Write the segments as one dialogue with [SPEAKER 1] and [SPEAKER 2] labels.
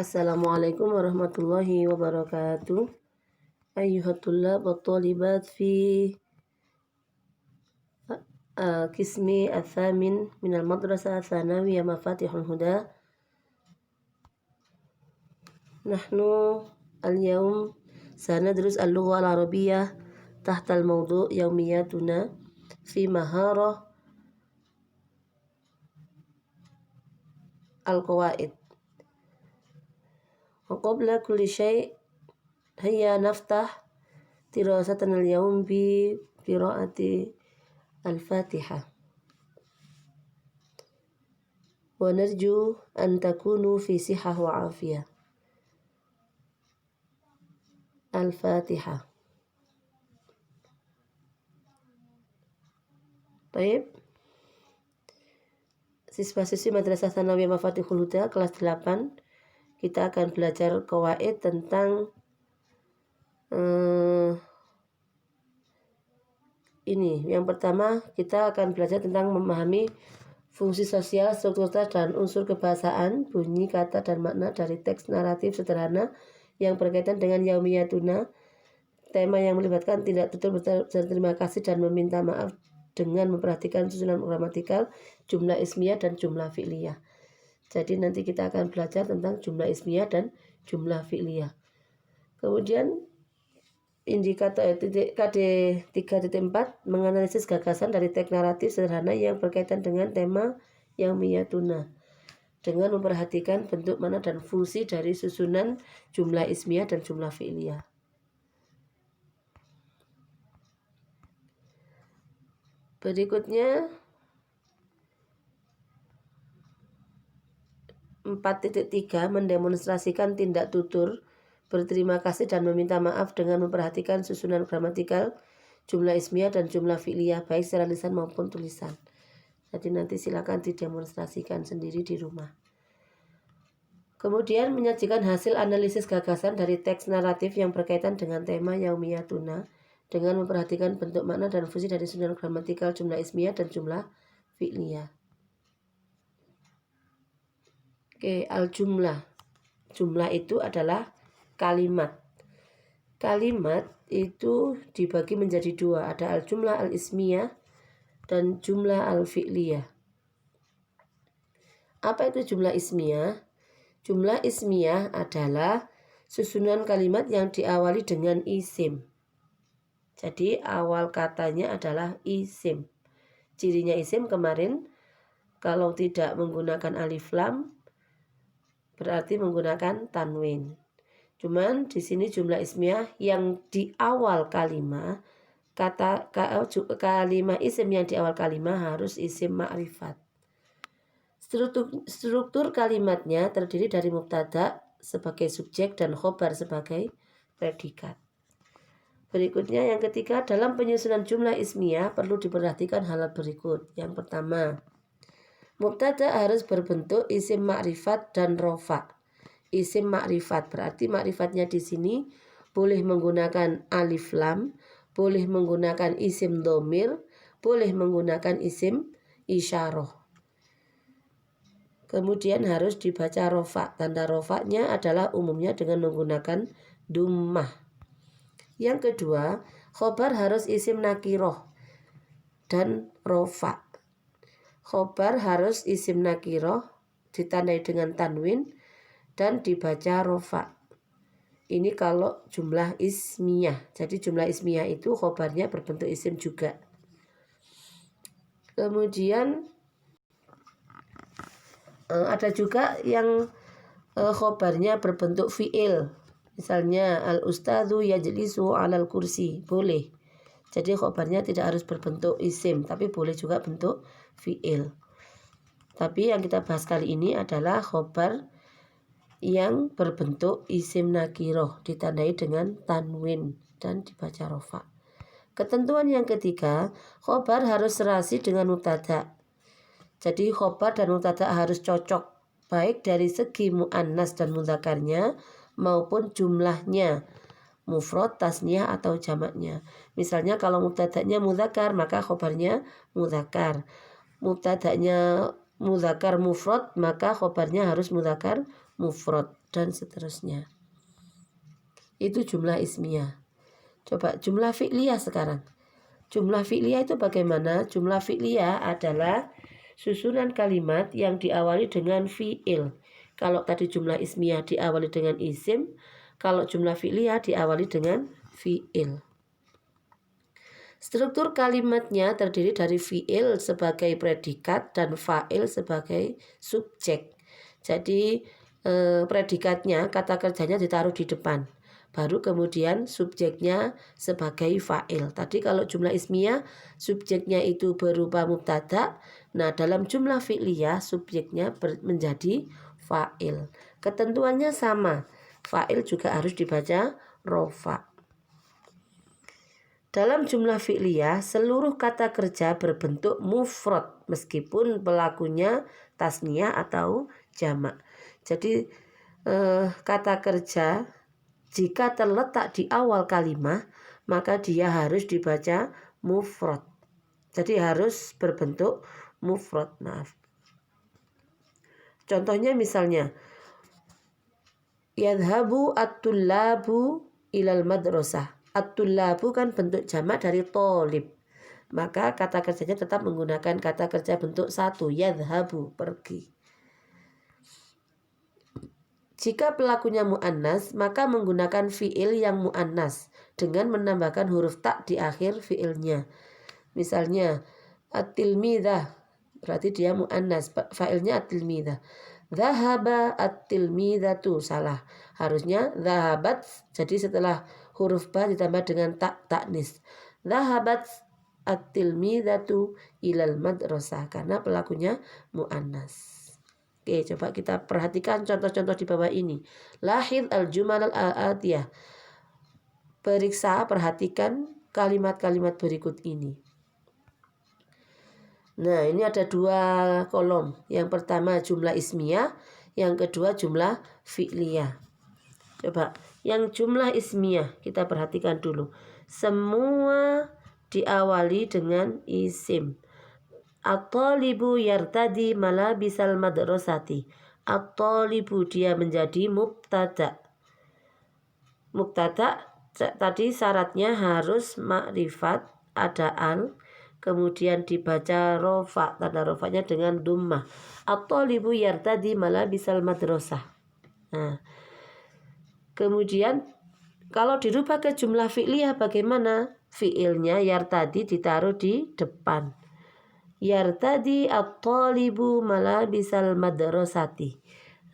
[SPEAKER 1] Assalamualaikum warahmatullahi wabarakatuh. Ayyuhat tullab wa talibat fi qismi al-thamin min al-madrasah tsanawiyah Mafatihul Huda. Nahnu al-yawm sanadrus al-lugha al-arabiyyah tahta al-mawdu' yawmiyatuna fi maharah al-qawaid. Wa qabla kulli syai' hayya naftah dirasatan al-yawm bi qiraati al-Fatihah. Wa narju an takunu fi sihah wa afiyah. Al-Fatihah. Baik. Siswa-siswi Madrasah Tsanawiyah Mafatihul Huda kelas 8, kita akan belajar qawaid tentang ini. Yang pertama, kita akan belajar tentang memahami fungsi sosial, struktur dan unsur kebahasaan, bunyi, kata, dan makna dari teks naratif sederhana yang berkaitan dengan yaumiyatuna, tema yang melibatkan tindak tutur berterima kasih dan meminta maaf dengan memperhatikan susunan gramatikal, jumlah ismiyah, dan jumlah fi'liyah. Jadi nanti kita akan belajar tentang jumlah ismiyah dan jumlah fi'liyah. Kemudian indikator KD 3.4 menganalisis gagasan dari teks naratif sederhana yang berkaitan dengan tema yaumiyatuna dengan memperhatikan bentuk, makna, dan fungsi dari susunan jumlah ismiyah dan jumlah fi'liyah. Berikutnya 4.3 mendemonstrasikan tindak tutur berterima kasih dan meminta maaf dengan memperhatikan susunan gramatikal, jumlah ismiyah, dan jumlah fi'liyah baik secara lisan maupun tulisan. Jadi nanti silakan didemonstrasikan sendiri di rumah. Kemudian menyajikan hasil analisis gagasan dari teks naratif yang berkaitan dengan tema yaumiyatuna dengan memperhatikan bentuk, makna, dan fungsi dari susunan gramatikal, jumlah ismiyah, dan jumlah fi'liyah. Oke, al-jumlah. Jumlah itu adalah kalimat. Kalimat itu dibagi menjadi dua, ada al-jumlah al-ismiyah dan jumlah al-fi'liyah. Apa itu jumlah ismiyah? Jumlah ismiyah adalah susunan kalimat yang diawali dengan isim. Jadi awal katanya adalah isim. Cirinya isim kemarin kalau tidak menggunakan alif lam berarti menggunakan tanwin. Cuman di sini jumlah ismiyah yang di awal kalimat, kalimat isim yang di awal kalimat harus isim ma'rifat. Struktur kalimatnya terdiri dari mubtada sebagai subjek dan khobar sebagai predikat. Berikutnya yang ketiga, dalam penyusunan jumlah ismiyah perlu diperhatikan hal berikut. Yang pertama, mubtada harus berbentuk isim ma'rifat dan rofa. Isim ma'rifat berarti ma'rifatnya di sini boleh menggunakan alif lam, boleh menggunakan isim dhamir, boleh menggunakan isim isyarah. Kemudian harus dibaca rofa. Tanda rofanya adalah umumnya dengan menggunakan dummah. Yang kedua, khobar harus isim nakiroh dan rofa. Khobar harus isim nakiroh ditandai dengan tanwin dan dibaca rofa. Ini kalau jumlah ismiyah. Jadi jumlah ismiyah itu khobarnya berbentuk isim juga. Kemudian ada juga yang khobarnya berbentuk fi'il. Misalnya al-ustadzu yajlisu 'alal kursi, boleh. Jadi khobarnya tidak harus berbentuk isim, tapi boleh juga bentuk fi'il. Tapi yang kita bahas kali ini adalah khobar yang berbentuk isim nakiroh ditandai dengan tanwin dan dibaca rofa. Ketentuan yang ketiga, khobar harus serasi dengan mubtada. Jadi khobar dan mubtada harus cocok baik dari segi muannas dan mudzakarnya maupun jumlahnya, mufrad, tasniyah, atau jamaknya. Misalnya kalau mubtadanya mudzakar maka khobarnya mudzakar. Mubtadanya mudzakar mufrad maka khobarnya harus mudzakar mufrad, dan seterusnya. Itu jumlah ismiyah. Coba jumlah fi'liyah sekarang. Jumlah fi'liyah itu bagaimana? Jumlah fi'liyah adalah susunan kalimat yang diawali dengan fi'il. Kalau tadi jumlah ismiyah diawali dengan isim, kalau jumlah fi'liyah diawali dengan fi'il. Struktur kalimatnya terdiri dari fi'il sebagai predikat dan fa'il sebagai subjek. Jadi predikatnya, kata kerjanya ditaruh di depan. Baru kemudian subjeknya sebagai fa'il. Tadi kalau jumlah ismiyah subjeknya itu berupa mubtada. Nah dalam jumlah fi'liyah subjeknya menjadi fa'il. Ketentuannya sama. Fa'il juga harus dibaca rofa. Dalam jumlah fi'liyah, seluruh kata kerja berbentuk mufrad meskipun pelakunya tasniyah atau jamak. Jadi kata kerja jika terletak di awal kalimat, maka dia harus dibaca mufrad. Jadi harus berbentuk mufrad. Contohnya misalnya, yadhabu at-tullabu ilal madrasah. At-tullabu kan bentuk jamak dari tolib. Maka kata kerjanya tetap menggunakan kata kerja bentuk satu, yadhabu, pergi. Jika pelakunya mu'annas, maka menggunakan fi'il yang mu'annas dengan menambahkan huruf ta di akhir fi'ilnya. Misalnya, at-tilmidah, berarti dia mu'annas, fa'ilnya at-tilmidah. Dhahaba at-tilmidatu, salah. Harusnya dhahabat, jadi setelah huruf ba ditambah dengan ta taknis. Dhahabat at-tilmidatu ilal madrasah, karena pelakunya mu'annas. Oke, coba kita perhatikan contoh-contoh di bawah ini. Lahid al-jumal al-atiyah. Perhatikan kalimat-kalimat berikut ini. Nah, ini ada dua kolom. Yang pertama jumlah ismiyah, yang kedua jumlah fi'liyah. Coba, yang jumlah ismiyah kita perhatikan dulu. Semua diawali dengan isim. At-talibu yartadi malabisal madrasati. At-talibu dia menjadi mubtada. Mubtada tadi syaratnya harus makrifat, ada al, kemudian dibaca rofa, tanda rofanya dengan dummah. At-talibu yartadi malabisal madrasah. Nah, kemudian kalau dirubah ke jumlah fi'liyah bagaimana? Fi'ilnya yartadi ditaruh di depan. Yartadi at-talibu malabisal madrasati.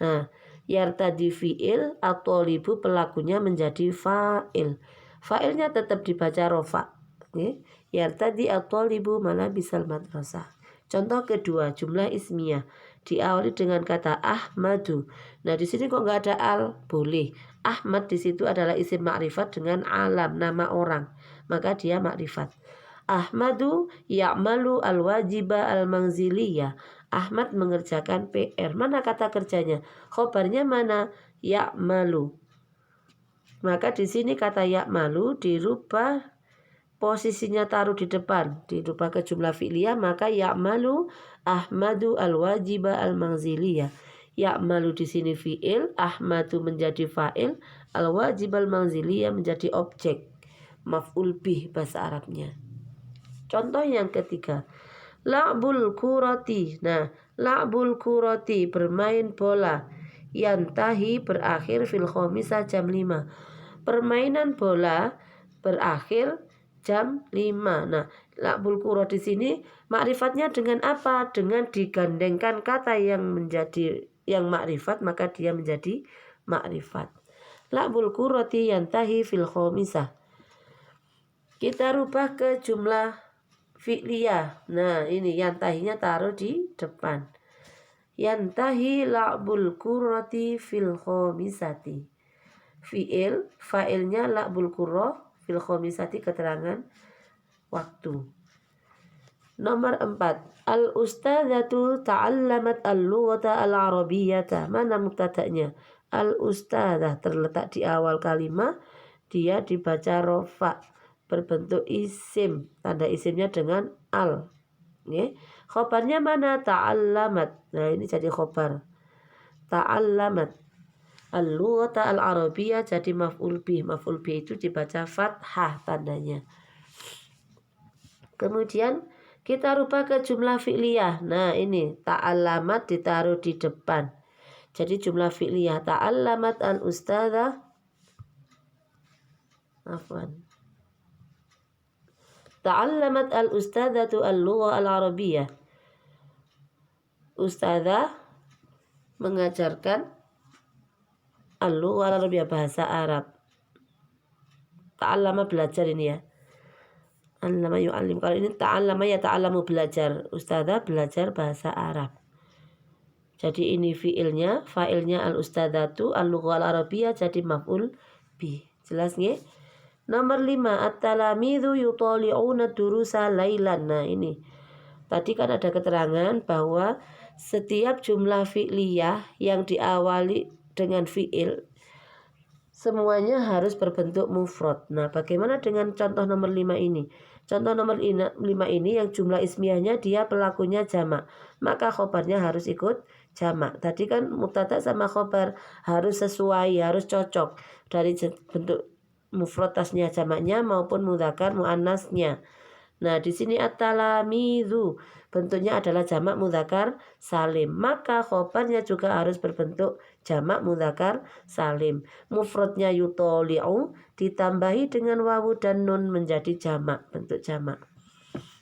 [SPEAKER 1] Nah, yartadi fi'il, at-talibu pelakunya menjadi fa'il. Fa'ilnya tetap dibaca rofa. Yartadi at-talibu malabisal madrasah. Contoh kedua, jumlah ismiyah diawali dengan kata Ahmadu. Nah, di sini kok nggak ada al? Boleh. Ahmad di situ adalah isim makrifat dengan alam, nama orang. Maka dia makrifat. Ahmadu ya'malu al-wajiba al-manziliyah. Ahmad mengerjakan PR. Mana kata kerjanya? Khobarnya mana? Ya'malu. Maka di sini kata ya'malu dirubah, posisinya taruh di depan, dirubah ke jumlah fi'liyah, maka ya'malu Ahmadu al-wajiba al-manziliyah. Ya'malu di sini fi'il, Ahmadu menjadi fa'il, al-wajib al-manziliyah menjadi objek. Maf'ul bih bahasa Arabnya. Contoh yang ketiga, la'bul kurati. Nah, la'bul kurati bermain bola. Yantahi berakhir fil khomisah jam 5. Permainan bola berakhir jam 5. Nah, la'bul kurah di sini makrifatnya dengan apa? Dengan digandengkan kata yang menjadi yang makrifat, maka dia menjadi makrifat. La'bul kurati yantahi fil khomisah. Kita rubah ke jumlah fi'liyah. Nah, ini yantahinya taruh di depan. Yantahi la'bul kurati fil khomisati. Fi'il, fa'ilnya la'bul kurah, fil khomisati keterangan waktu. Nomor 4. Al-ustadzatu ta'allamat al-lughata al-arabiyyata. Mana mubtada'nya? Al-ustadzah terletak di awal kalimat, dia dibaca rofa, berbentuk isim, tanda isimnya dengan al. Khobarnya mana? Ta'allamat. Nah, ini jadi khobar. Ta'allamat. Al-lughata al-arabiyyah jadi maf'ul bih. Maf'ul bih itu dibaca fathah tandanya. Kemudian kita rubah ke jumlah fi'liyah. Nah ini ta'allamat ditaruh di depan. Jadi jumlah fi'liyah ta'allamat al-ustadzah. Afwan. Ta'allamat al-ustadzatu al-lugha al-arabiyyah. Ustadzah mengajarkan al-lugha al-arabiyyah, bahasa Arab. Ta'allama belajar ini ya. Allama yu'allim. Kalau ini ta'allama ya ta'allamu belajar. Ustadzah belajar bahasa Arab. Jadi ini fi'ilnya, fa'ilnya al-ustadzatu al-lugha al-arabiyyah jadi maf'ul bih. Jelas nggih? Nomor 5, at-talamidhu yutali'una durusa lailan. Nah ini tadi kan ada keterangan bahwa setiap jumlah fi'liyah yang diawali dengan fi'il semuanya harus berbentuk mufrad. Nah bagaimana dengan contoh nomor 5 ini? Contoh nomor 5 ini yang jumlah ismiyahnya dia pelakunya jamak, maka khobarnya harus ikut jamak. Tadi kan mubtada sama khobar harus sesuai, harus cocok dari bentuk mufrad tasnya jamaknya maupun mudzakkar muannasnya. Nah di sini at-talamidhu bentuknya adalah jamak mudzakkar salim, maka khobarnya juga harus berbentuk jamak mudzakkar salim. Mufradnya yutoli'u ditambahi dengan wawu dan nun menjadi jamak, bentuk jamak.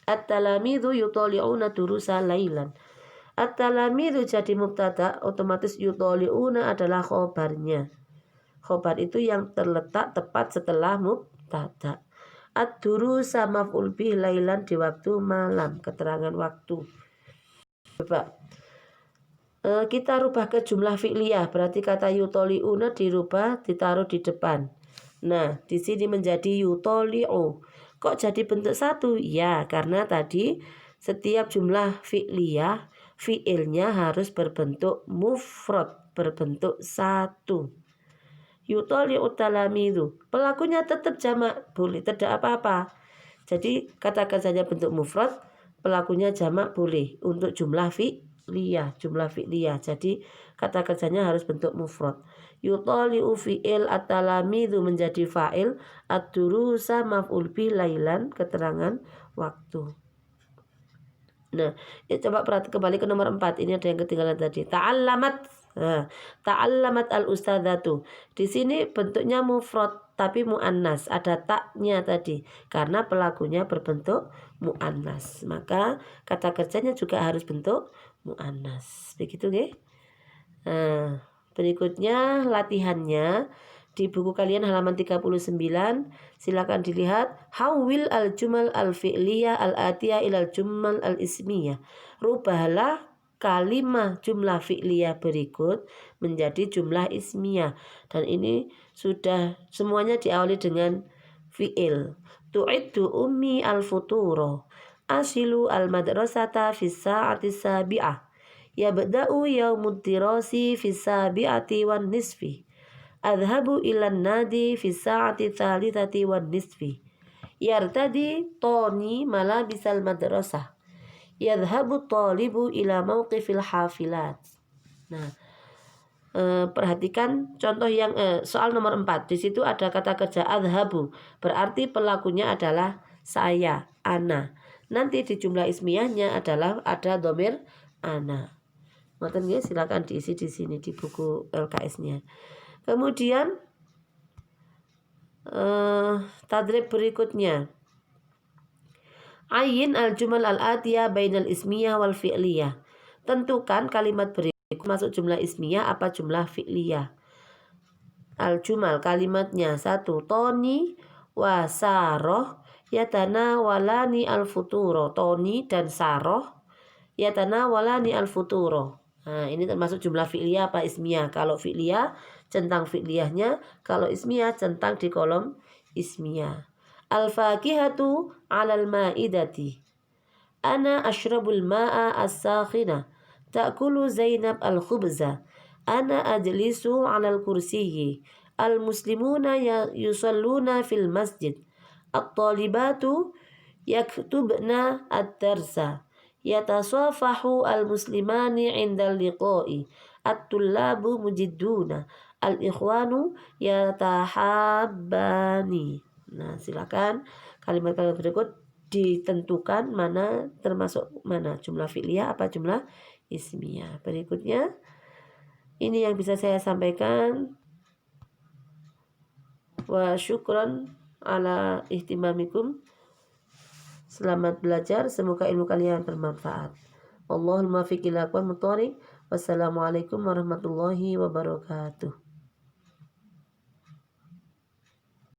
[SPEAKER 1] At-talamidhu yutoli'una durusa lailan. At-talamidhu jadi mubtada, otomatis yutoli'una adalah khobarnya. Khobar itu yang terletak tepat setelah mubtada. Ad-durusa maf'ul bih lailan di waktu malam, keterangan waktu. Coba kita rubah ke jumlah fi'liyah, berarti kata yutoli'una dirubah ditaruh di depan. Nah di sini menjadi yutoli'u. Kok jadi bentuk satu? Ya karena tadi setiap jumlah fi'liyah fi'ilnya harus berbentuk mufrad, berbentuk satu. Yutoli'u talamidu, pelakunya tetap jamak, boleh, tidak apa-apa. Jadi katakan saja bentuk mufrad, pelakunya jamak boleh untuk jumlah fi'liyah, jadi katakan saja harus bentuk mufrad. Yutoli'u fi'il at-talamidu menjadi fa'il, ad-durusa maf'ul bi lailan, keterangan waktu. Nah, coba perhatikan kembali ke nomor 4. Ini ada yang ketinggalan tadi. Ta'allamat. Nah, ta'allamat al-ustadzatu. Di sini bentuknya mufrad tapi muannas, ada taknya tadi karena pelakunya berbentuk muannas. Maka kata kerjanya juga harus bentuk muannas. Begitu nggih? Nah, berikutnya latihannya di buku kalian halaman 39, silakan dilihat hawil al-jumal al-fi'liyah al-atiyah ilal jumal al-ismiyah. Rubahlah kalimah jumlah fi'liyah berikut menjadi jumlah ismiyah, dan ini sudah semuanya diawali dengan fi'il. Tu'iddu ummi al-futuro asilu al-madrasata fis sa'ati sabi'ah yabda'u yaumud dirasi fis sabi'ati wan nisfi adhabu ilan nadi fis sa'ati thalithati wan nisfi yartadi toni malabisal madrasah yadhabu talibu ila mauqifil hafilat. Nah, perhatikan contoh yang soal nomor 4. Di situ ada kata kerja adhabu, berarti pelakunya adalah saya, ana. Nanti di jumlah ismiyahnya adalah ada dhamir ana. Ngoten nggih, silakan diisi di sini di buku LKS-nya. Kemudian tadrib berikutnya. Ayin al-jumal al-atiyah bainal ismiyah wal fi'liyah. Tentukan kalimat berikut masuk jumlah ismiyah apa jumlah fi'liyah. Al-jumal kalimatnya 1. Toni wa saroh yatana walani al-futuro. Toni dan saroh yatana walani al-futuro. Nah ini termasuk jumlah fi'liyah apa ismiyah. Kalau fi'liyah centang fi'liyahnya, kalau ismiyah centang di kolom ismiyah. Al-fakihatu 'alal ma'idati. Ana ashrabul ma'a as-sakhina. Ta'kulu Zainab al-khubza. Ana ajlisu 'alal kursiyyi. Al-muslimuna yusalluna fil masjid. At-talibatu yaktubna ad-darsa. Yatasafahu al-muslimani 'indal liqa'i. At-tullabu mujidduna. al-ikhwanu yatahabbani. Nah, silakan kalimat-kalimat berikut ditentukan mana termasuk mana, jumlah fi'liyah apa jumlah ismiyah. Berikutnya ini yang bisa saya sampaikan. Wa syukran ala ihtimamikum. Selamat belajar, semoga ilmu kalian bermanfaat. Allahul muwaffiq ila aqwamit thoriq. Wassalamualaikum warahmatullahi wabarakatuh.